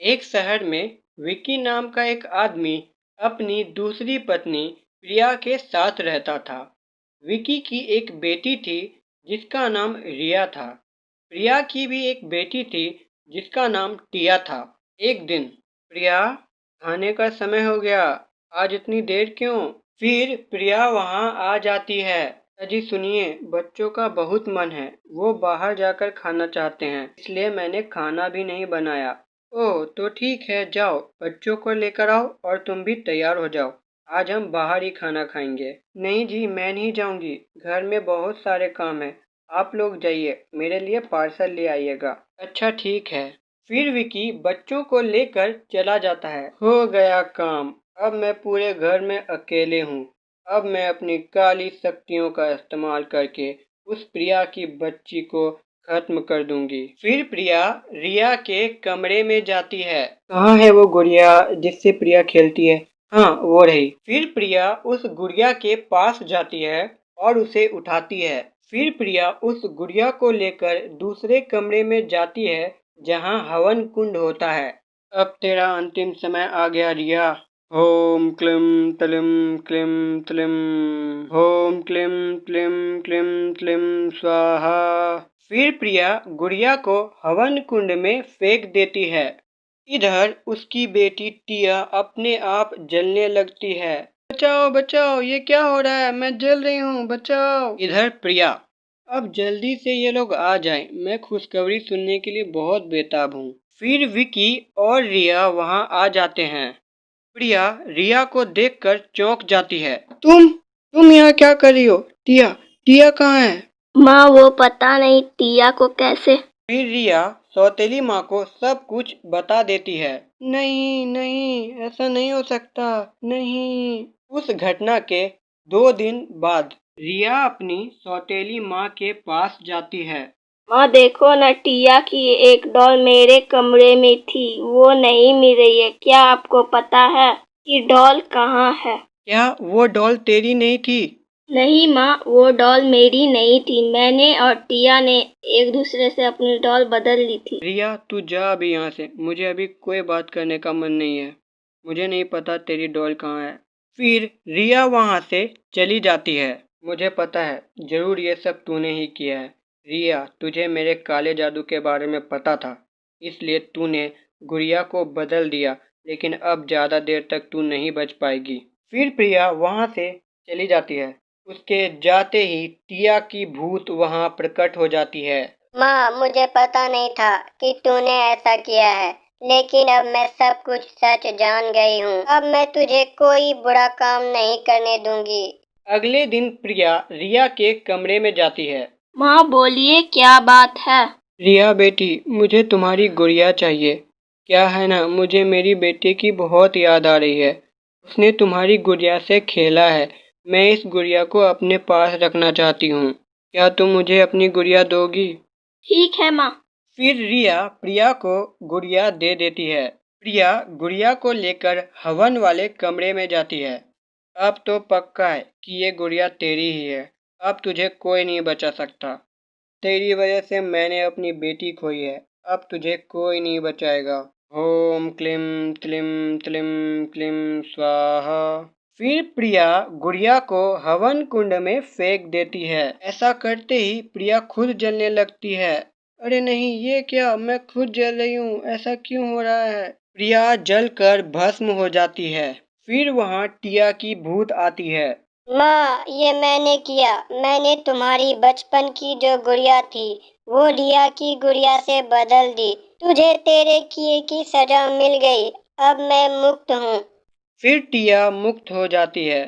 एक शहर में विकी नाम का एक आदमी अपनी दूसरी पत्नी प्रिया के साथ रहता था। विकी की एक बेटी थी जिसका नाम रिया था। प्रिया की भी एक बेटी थी जिसका नाम टिया था। एक दिन, प्रिया, खाने का समय हो गया, आज इतनी देर क्यों? फिर प्रिया वहां आ जाती है। अजी सुनिए, बच्चों का बहुत मन है, वो बाहर जाकर खाना चाहते हैं, इसलिए मैंने खाना भी नहीं बनाया। ओह, तो ठीक है, जाओ बच्चों को लेकर आओ और तुम भी तैयार हो जाओ। आज हम बाहर ही खाना खाएंगे। नहीं जी, मैं नहीं जाऊंगी, घर में बहुत सारे काम हैं। आप लोग जाइए, मेरे लिए पार्सल ले आइएगा। अच्छा ठीक है। फिर विकी बच्चों को लेकर चला जाता है। हो गया काम, अब मैं पूरे घर में अकेले हूँ। अब मैं अपनी काली शक्तियों का इस्तेमाल करके उस प्रिया की बच्ची को खत्म कर दूंगी। फिर प्रिया रिया के कमरे में जाती है। कहाँ है वो गुड़िया जिससे प्रिया खेलती है? हाँ, वो रही। फिर प्रिया उस गुड़िया के पास जाती है और उसे उठाती है। फिर प्रिया उस गुड़िया को लेकर दूसरे कमरे में जाती है जहाँ हवन कुंड होता है। अब तेरा अंतिम समय आ गया रिया। ओम क्लीम तलिम क्लीम तलिम। ओम क्लीम क्लीम क्लीम तलिम स्वाहा। फिर प्रिया गुड़िया को हवन कुंड में फेंक देती है। इधर उसकी बेटी टिया अपने आप जलने लगती है। बचाओ बचाओ, ये क्या हो रहा है? मैं जल रही हूँ, बचाओ। इधर प्रिया, अब जल्दी से ये लोग आ जाएं, मैं खुशखबरी सुनने के लिए बहुत बेताब हूँ। फिर विकी और रिया वहां आ जाते हैं। प्रिया रिया को देखकर चौंक जाती है। तुम यहाँ क्या कर रही हो? टिया, टिया कहाँ है? माँ, वो पता नहीं टिया को कैसे। फिर रिया सौतेली माँ को सब कुछ बता देती है। नहीं नहीं, ऐसा नहीं हो सकता, नहीं। उस घटना के 2 दिन बाद रिया अपनी सौतेली माँ के पास जाती है। माँ देखो न, टिया की एक डॉल मेरे कमरे में थी, वो नहीं मिल रही है। क्या आपको पता है कि डॉल कहाँ है? क्या वो डॉल तेरी नहीं थी? नहीं माँ, वो डॉल मेरी नहीं थी। मैंने और टिया ने एक दूसरे से अपनी डॉल बदल ली थी। रिया, तू जा अभी यहाँ से, मुझे अभी कोई बात करने का मन नहीं है। मुझे नहीं पता तेरी डॉल कहाँ है। फिर रिया वहाँ से चली जाती है। मुझे पता है, जरूर ये सब तूने ही किया है। रिया, तुझे मेरे काले जादू के बारे में पता था, इसलिए तूने गुड़िया को बदल दिया, लेकिन अब ज़्यादा देर तक तू नहीं बच पाएगी। फिर प्रिया वहाँ से चली जाती है। उसके जाते ही टिया की भूत वहाँ प्रकट हो जाती है। माँ, मुझे पता नहीं था कि तूने ऐसा किया है, लेकिन अब मैं सब कुछ सच जान गई हूँ। अब मैं तुझे कोई बुरा काम नहीं करने दूंगी। अगले दिन प्रिया रिया के कमरे में जाती है। माँ बोलिए, क्या बात है? रिया बेटी, मुझे तुम्हारी गुड़िया चाहिए। क्या है ना, मुझे मेरी बेटी की बहुत याद आ रही है। उसने तुम्हारी गुड़िया से खेला है। मैं इस गुड़िया को अपने पास रखना चाहती हूँ। क्या तुम मुझे अपनी गुड़िया दोगी? ठीक है माँ। फिर रिया प्रिया को गुड़िया दे देती है। प्रिया गुड़िया को लेकर हवन वाले कमरे में जाती है। अब तो पक्का है कि ये गुड़िया तेरी ही है। अब तुझे कोई नहीं बचा सकता। तेरी वजह से मैंने अपनी बेटी खोई है। अब तुझे कोई नहीं बचाएगा। ओम क्लीम त्लिम त्लिम क्लीम स्वाहा। फिर प्रिया गुड़िया को हवन कुंड में फेंक देती है। ऐसा करते ही प्रिया खुद जलने लगती है। अरे नहीं, ये क्या, मैं खुद जल रही हूँ, ऐसा क्यों हो रहा है? प्रिया जलकर भस्म हो जाती है। फिर वहाँ टिया की भूत आती है। माँ, ये मैंने किया। मैंने तुम्हारी बचपन की जो गुड़िया थी, वो रिया की गुड़िया से बदल दी। तुझे तेरे किए की सजा मिल गई। अब मैं मुक्त हूँ। फिर टिया मुक्त हो जाती है।